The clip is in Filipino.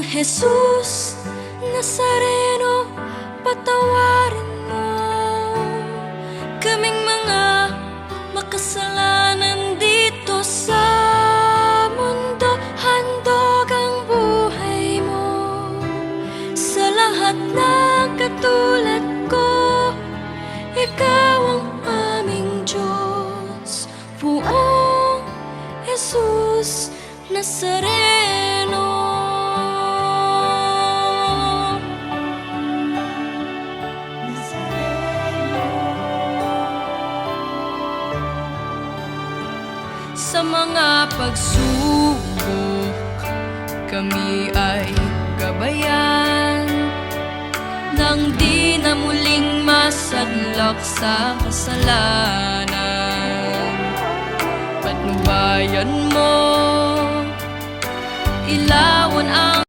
Jesus Nazareno, patawarin mo kaming mga makasalanan dito sa mundo. Handog ang buhay mo sa lahat ng katulad ko. Ikaw ang aming Diyos, buong Jesus Nazareno. Sa mga pagsubok, kami ay gabayan nang di na muling masadlak sa kasalanan. Patnubayan mo, ilawan ang